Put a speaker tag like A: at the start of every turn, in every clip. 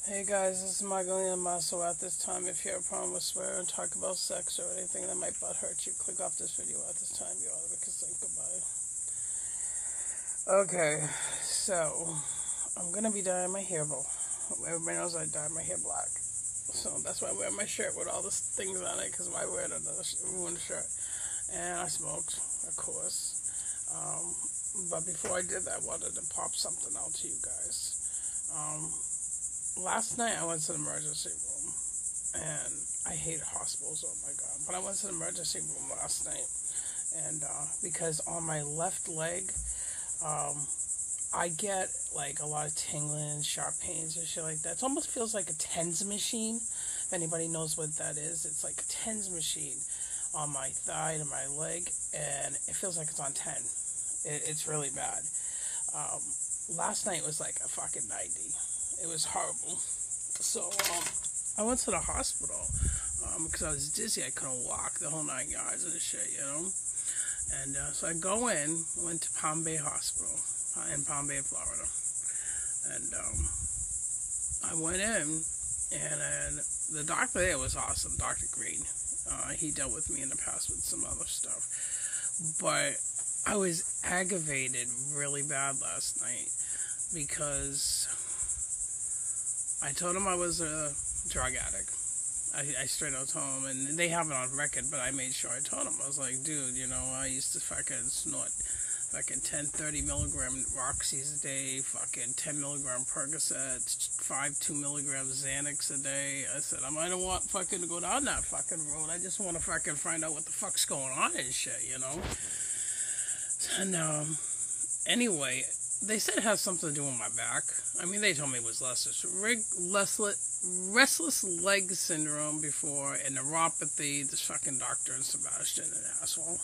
A: Hey guys, this is Magdalena Masso. At this time, if you have a problem with swearing, talk about sex, or anything that might butt hurt you, click off this video at this time. You ought to because say goodbye. Okay, so I'm gonna be dyeing my hair blue. Everybody knows I dye my hair black, so that's why I wear my shirt with all the things on it. Because why wear another ruined shirt? And I smoked, of course. But before I did that, I wanted to pop something out to you guys. Last night I went to the emergency room, and I hate hospitals, oh my god, but I went to the emergency room last night, and because on my left leg, I get like a lot of tingling, sharp pains and shit like that. It almost feels like a TENS machine, if anybody knows what that is. It's like a TENS machine on my thigh and my leg, and it feels like it's on 10. It's really bad. Last night was like a fucking 90. It was horrible. So, I went to the hospital, because I was dizzy. I couldn't walk the whole 9 yards and shit, you know? And, so I went to Palm Bay Hospital, in Palm Bay, Florida. And, I went in, and the doctor there was awesome, Dr. Green. He dealt with me in the past with some other stuff. But I was aggravated really bad last night because I told him I was a drug addict. I straight out told him, and they have it on record, but I made sure I told him. I was like, dude, you know, I used to fucking snort fucking 10, 30 milligram Roxy's a day, fucking 10 milligram Percocet, 2 milligrams Xanax a day. I said, I don't want fucking to go down that fucking road. I just want to fucking find out what the fuck's going on and shit, you know? And, anyway, they said it has something to do with my back. I mean, they told me it was restless leg syndrome before, and neuropathy. This fucking doctor in Sebastian, an asshole.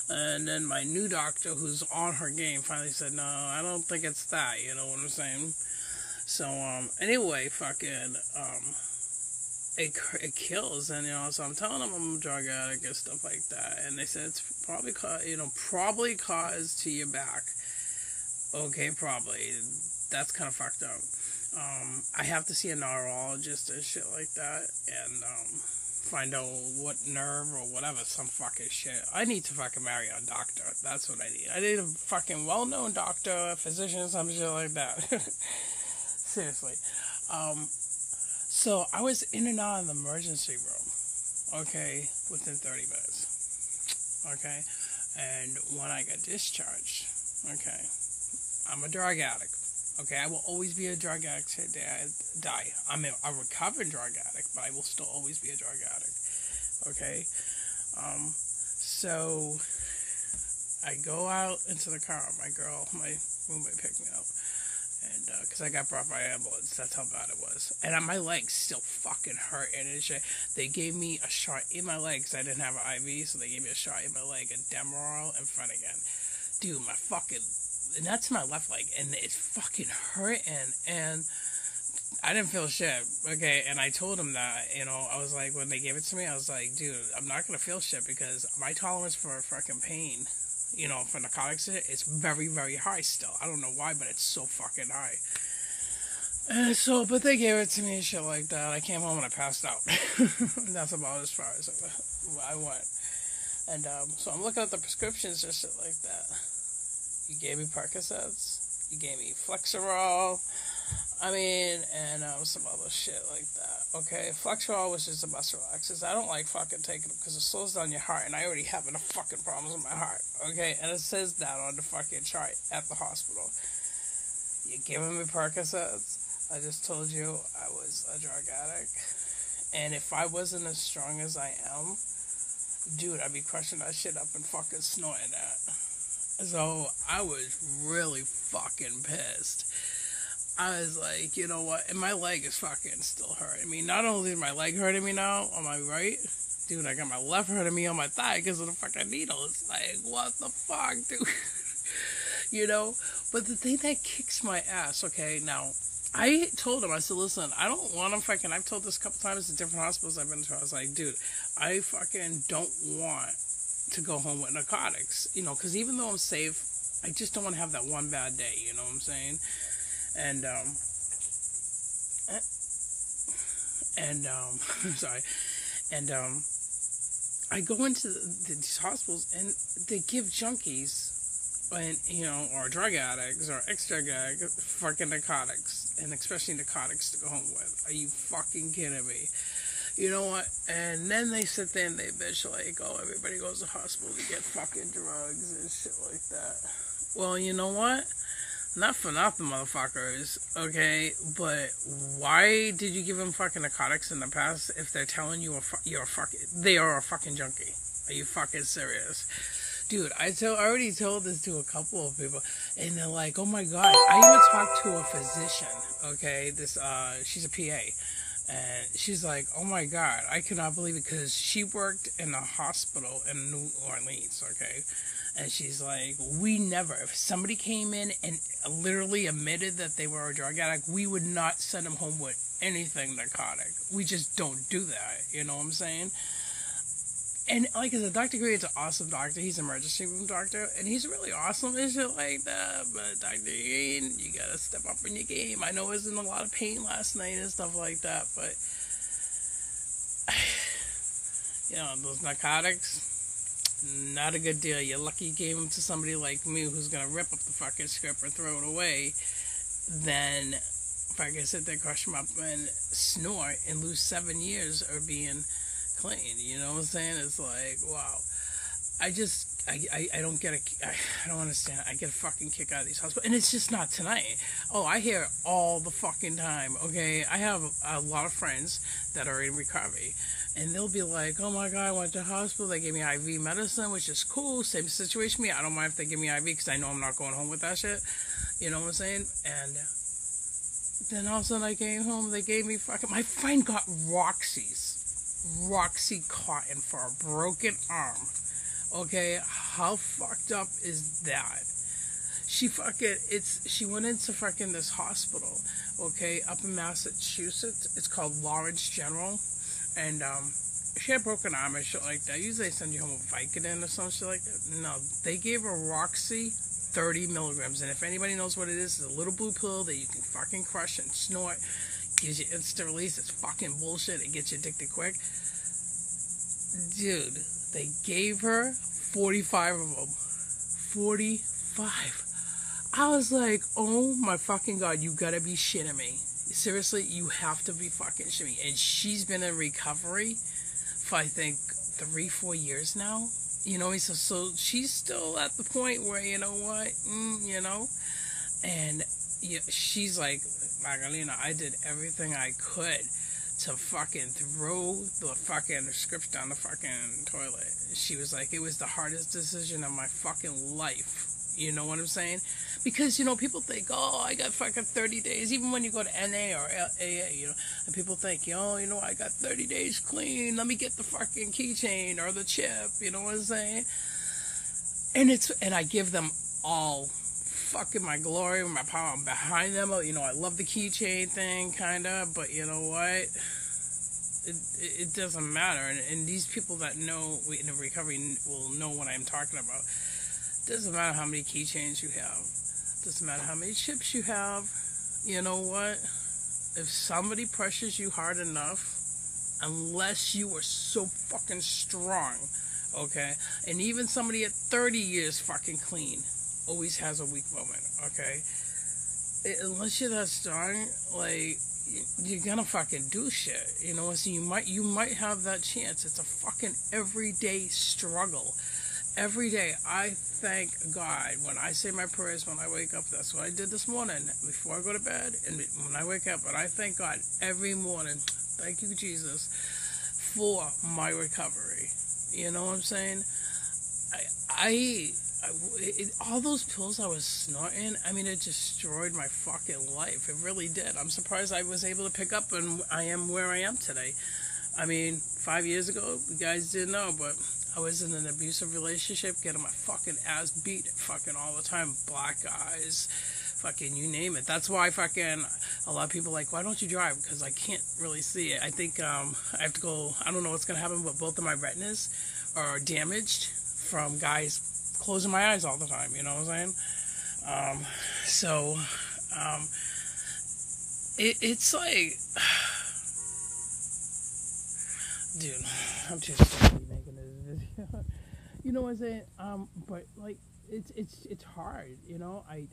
A: And then my new doctor, who's on her game, finally said, no, I don't think it's that, you know what I'm saying? So, anyway, fucking, it kills, and, you know, so I'm telling them I'm a drug addict and stuff like that, and they said it's probably caused to your back. Okay, probably. That's kind of fucked up. I have to see a neurologist and shit like that, and, find out what nerve or whatever, some fucking shit. I need to fucking marry a doctor. That's what I need. I need a fucking well-known doctor, a physician, some shit like that. Seriously. So I was in and out of the emergency room, okay, within 30 minutes, okay, and when I got discharged, okay, I'm a drug addict. Okay, I will always be a drug addict till I die. I'm a recovered drug addict, but I will still always be a drug addict. Okay? So I go out into the car. My roommate picked me up. And, because I got brought by ambulance. That's how bad it was. And my legs still fucking hurt and shit. They gave me a shot in my leg because I didn't have an IV, so they gave me a shot in my leg and Demerol and Phenergan. Dude, and that's my left leg, and it's fucking hurting, and I didn't feel shit, okay, and I told him that, you know, I was like, when they gave it to me, I was like, dude, I'm not gonna feel shit, because my tolerance for fucking pain, you know, for narcotics, it's very, very high still. I don't know why, but it's so fucking high. And so, but they gave it to me and shit like that. I came home and I passed out. That's about as far as I went. And, so I'm looking at the prescriptions and shit like that. You gave me Percocets. You gave me Flexerol. And some other shit like that. Okay, Flexerol was just the best relaxers. I don't like fucking taking them because it slows down your heart, and I already have enough fucking problems with my heart. Okay, and it says that on the fucking chart at the hospital. You're giving me Percocets. I just told you I was a drug addict, and if I wasn't as strong as I am, dude, I'd be crushing that shit up and fucking snorting that. So, I was really fucking pissed. I was like, you know what? And my leg is fucking still hurting me. Not only is my leg hurting me now on my right, dude, I got my left hurting me on my thigh because of the fucking needles. Like, what the fuck, dude? You know? But the thing that kicks my ass, okay, now, I told him, I said, listen, I don't want to fucking, I've told this a couple times in different hospitals I've been to. I was like, dude, I fucking don't want to go home with narcotics, you know, because even though I'm safe, I just don't want to have that one bad day, you know what I'm saying? And And, I'm sorry. And, I go into these hospitals and they give junkies and, you know, or drug addicts or ex-drug addicts fucking narcotics, and especially narcotics to go home with. Are you fucking kidding me? You know what? And then they sit there and they bitch like, oh, everybody goes to hospital to get fucking drugs and shit like that. Well, you know what? Not for nothing, motherfuckers, okay? But why did you give them fucking narcotics in the past if they're telling you they are a fucking junkie? Are you fucking serious? Dude, I already told this to a couple of people, and they're like, oh my god. I even talked to a physician, okay? She's a PA. And she's like, oh my god, I cannot believe it, because she worked in a hospital in New Orleans, okay? And she's like, if somebody came in and literally admitted that they were a drug addict, we would not send them home with anything narcotic. We just don't do that, you know what I'm saying? And like, as a Dr. Green's an awesome doctor. He's an emergency room doctor, and he's really awesome and shit like that. But Dr. Green, you gotta step up in your game. I know I was in a lot of pain last night and stuff like that, but you know, those narcotics, not a good deal. You're lucky you gave them to somebody like me who's gonna rip up the fucking script or throw it away. Then if I can sit there, crush them up, and snort and lose 7 years of being clean, you know what I'm saying? It's like, wow. I don't get I don't understand. I get a fucking kick out of these hospitals. And it's just not tonight. Oh, I hear it all the fucking time, okay? I have a lot of friends that are in recovery, and they'll be like, oh my god, I went to the hospital, they gave me IV medicine, which is cool, same situation with me. I don't mind if they give me IV, because I know I'm not going home with that shit. You know what I'm saying? And then all of a sudden I came home, they gave me fucking, my friend got Roxy Cotton for a broken arm. Okay, how fucked up is that? She went into fucking this hospital, okay, up in Massachusetts. It's called Lawrence General, and she had a broken arm and shit like that. Usually they send you home with Vicodin or some shit like that. No, they gave her Roxy 30 milligrams, and if anybody knows what it is, it's a little blue pill that you can fucking crush and snort. Gives you instant release. It's fucking bullshit. It gets you addicted quick. Dude, they gave her 45 of them. 45. I was like, oh my fucking god, you gotta be shitting me. Seriously, you have to be fucking shitting me. And she's been in recovery for, I think, 3-4 years now. You know, so she's still at the point where, you know what, you know, and yeah, she's like, Magdalena, I did everything I could to fucking throw the fucking scripts down the fucking toilet. She was like, it was the hardest decision of my fucking life. You know what I'm saying? Because, you know, people think, oh, I got fucking 30 days. Even when you go to NA or AA, you know, and people think, yo, you know, I got 30 days clean. Let me get the fucking keychain or the chip. You know what I'm saying? And I give them all fucking my glory, my power. I'm behind them. You know, I love the keychain thing, kind of. But you know what? It doesn't matter. And these people that know in the recovery will know what I'm talking about. Doesn't matter how many keychains you have. Doesn't matter how many chips you have. You know what? If somebody pressures you hard enough, unless you are so fucking strong, okay? And even somebody at 30 years fucking clean always has a weak moment, okay? Unless you're that strong, like, you're gonna fucking do shit. You know, so you might have that chance. It's a fucking everyday struggle. Every day, I thank God when I say my prayers when I wake up. That's what I did this morning before I go to bed and when I wake up. And I thank God every morning. Thank you, Jesus, for my recovery. You know what I'm saying? All those pills I was snorting, I mean, it destroyed my fucking life. It really did. I'm surprised I was able to pick up and I am where I am today. I mean, 5 years ago, you guys didn't know, but I was in an abusive relationship, getting my fucking ass beat fucking all the time. Black eyes, fucking you name it. That's why fucking a lot of people are like, why don't you drive? Because I can't really see it. I think I have to go, I don't know what's going to happen, but both of my retinas are damaged from guys closing my eyes all the time, you know what I'm saying? It's like, Dude, I'm too stupid to be making this video. You know what I'm saying? But like, it's hard. You know, I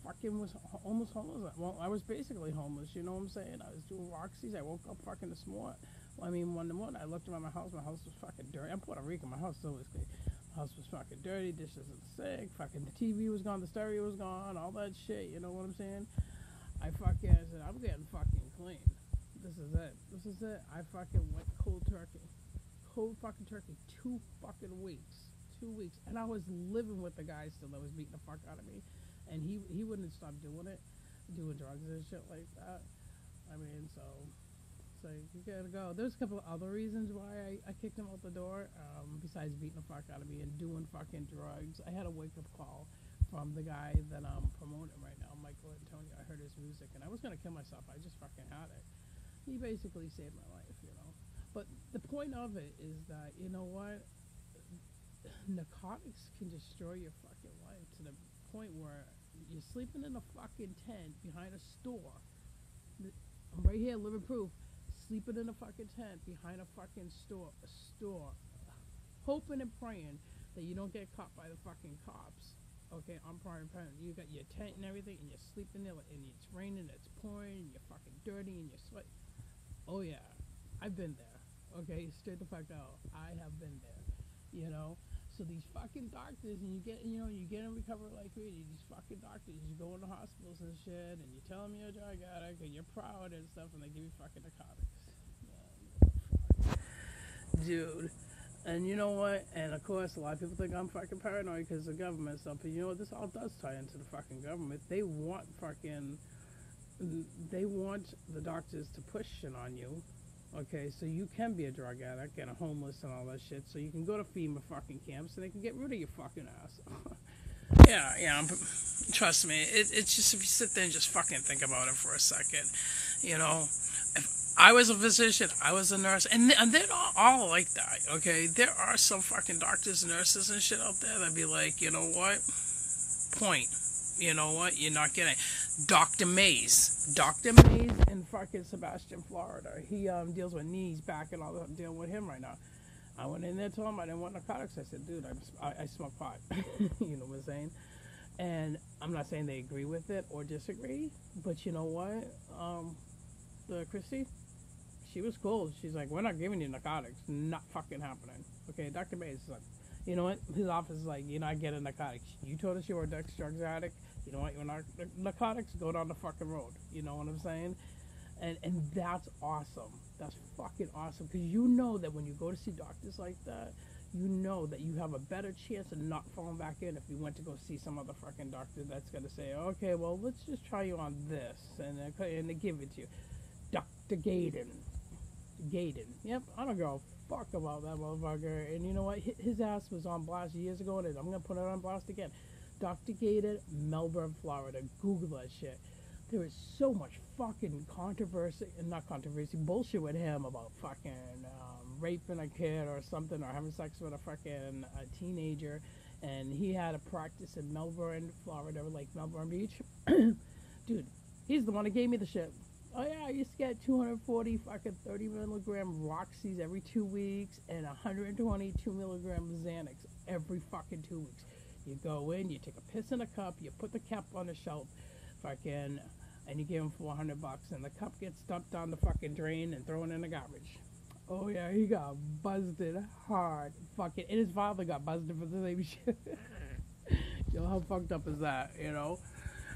A: fucking was almost homeless. Well, I was basically homeless. You know what I'm saying? I was doing Roxy's. I woke up fucking this morning. Well, I mean, one morning I looked around my house. My house was fucking dirty. I'm Puerto Rican. My house is always clean. My house was fucking dirty. Dishes in the sink. Fucking the TV was gone. The stereo was gone. All that shit. You know what I'm saying? I said, I'm getting fucking clean. This is it. This is it. I fucking went cold turkey. Cold fucking turkey. 2 fucking weeks. 2 weeks. And I was living with the guy still that was beating the fuck out of me. And he wouldn't stop doing it. Doing drugs and shit like that. I mean, so you gotta go. There's a couple of other reasons why I kicked him out the door. Besides beating the fuck out of me and doing fucking drugs. I had a wake up call from the guy that I'm promoting right now, Michael Antonio. I heard his music and I was gonna kill myself. I just fucking had it. He basically saved my life, you know. But the point of it is that, you know what? Narcotics can destroy your fucking life to the point where you're sleeping in a fucking tent behind a store. I'm right here, living proof. Sleeping in a fucking tent behind a fucking store, hoping and praying that you don't get caught by the fucking cops. Okay, on prime time. You got your tent and everything, and you're sleeping there, and it's raining, it's pouring, and you're fucking dirty, and you're sweating. Oh yeah, I've been there. Okay, straight the fuck out. I have been there. You know. So these fucking doctors, and you get in recovery like me. These fucking doctors, you go into hospitals and shit, and you tell them you're a drug addict, and you're proud and stuff, and they give you fucking narcotics. Dude. And you know what? And of course, a lot of people think I'm fucking paranoid because of government stuff. But you know what? This all does tie into the fucking government. They want the doctors to push shit on you. Okay, so you can be a drug addict and a homeless and all that shit. So you can go to FEMA fucking camps and they can get rid of your fucking ass. yeah. Trust me. It's just, if you sit there and just fucking think about it for a second, you know. If I was a physician, I was a nurse, and they're not all like that, okay? There are some fucking doctors, nurses, and shit out there that be like, you know what? Point. You know what? You're not getting Dr. Mays in fucking Sebastian, Florida. He deals with knees, back, and all that. I'm dealing with him right now. I went in there, told him I didn't want narcotics. I said, dude, I smoke pot. You know what I'm saying? And I'm not saying they agree with it or disagree, but you know what? Christy, she was cool. She's like, we're not giving you narcotics. Not fucking happening. Okay, Dr. Mays is like, you know what? His office is like, you're not getting narcotics. You told us you were a drugs addict. You know what? You're not narcotics. Go down the fucking road. You know what I'm saying? And that's awesome. That's fucking awesome. Because you know that when you go to see doctors like that, you know that you have a better chance of not falling back in if you went to go see some other fucking doctor that's going to say, okay, well, let's just try you on this. And they give it to you. Dr. Gaydon. Yep, I don't give a fuck about that motherfucker. And you know what? His ass was on blast years ago, and I'm going to put it on blast again. Dr. Gaydon, Melbourne, Florida. Google that shit. There is so much fucking bullshit with him about fucking raping a kid or something, or having sex with a fucking teenager. And he had a practice in Melbourne, Florida, like Melbourne Beach. Dude, he's the one that gave me the shit. Oh yeah, I used to get 240 fucking 30 milligram Roxy's every 2 weeks and 122 milligram Xanax every fucking 2 weeks. You go in, you take a piss in a cup, you put the cap on the shelf, fucking, and you give him $400, and the cup gets dumped down the fucking drain and thrown in the garbage. Oh yeah, he got busted hard, fucking, and his father got busted for the same shit. Yo, how fucked up is that, you know?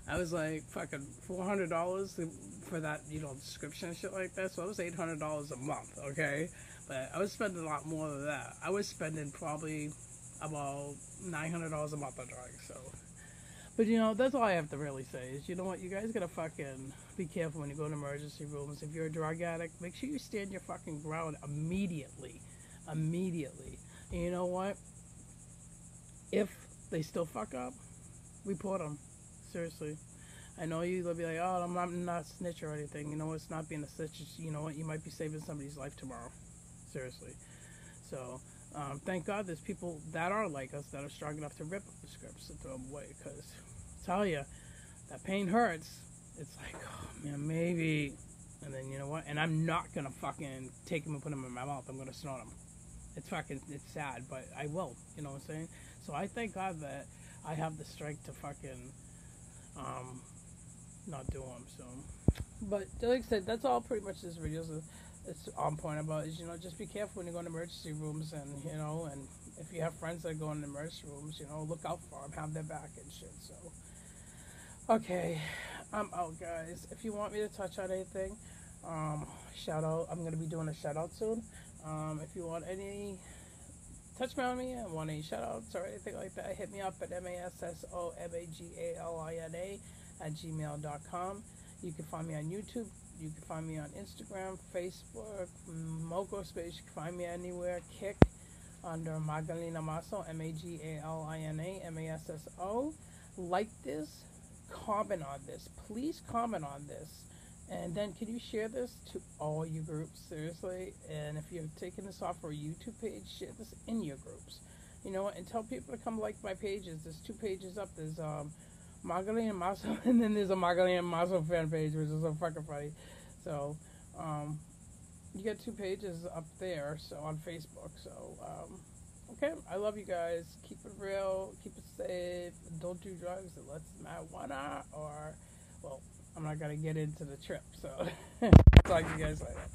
A: I was like, fucking $400 for that, you know, description and shit like that. So it was $800 a month, okay? But I was spending a lot more than that. I was spending probably about $900 a month on drugs, so. But, you know, that's all I have to really say is, you know what, you guys gotta fucking be careful when you go to emergency rooms. If you're a drug addict, make sure you stand your fucking ground immediately. Immediately. And you know what? If they still fuck up, report them. Seriously. I know you'll be like, oh, I'm not a snitch or anything. You know, it's not being a snitch. It's, you know what, you might be saving somebody's life tomorrow. Seriously. So, thank God there's people that are like us that are strong enough to rip up the scripts and throw them away. Because, I tell you, that pain hurts. It's like, oh, man, maybe And then, you know what? And I'm not gonna fucking take them and put them in my mouth. I'm gonna snort them. It's sad, but I will. You know what I'm saying? So I thank God that I have the strength to fucking, not do them. So, but like I said, that's all pretty much this video is on point about. Is, you know, just be careful when you go in emergency rooms, and you know, and if you have friends that go in emergency rooms, you know, look out for them, have their back and shit. So, okay, I'm out, guys. If you want me to touch on anything, shout out. I'm gonna be doing a shout out soon. If you want any touch me on me and want any shout outs or anything like that, hit me up at massomagallina@gmail.com. You can find me on YouTube. You can find me on Instagram, Facebook, Moco Space. You can find me anywhere. Kick under Magdalena Masso, Magalina Masso. Like this, comment on this. Please comment on this. And then can you share this to all your groups, seriously? And if you're taking this off for a YouTube page, share this in your groups. You know what? And tell people to come like my pages. There's 2 pages up. There's Magdalena Masso, and then there's a Magdalena Masso fan page, which is so fucking funny. So, you got 2 pages up there, so on Facebook. So, okay, I love you guys. Keep it real, keep it safe. Don't do drugs unless it's marijuana or, well, I'm not gonna get into the trip. So, talk to you guys later.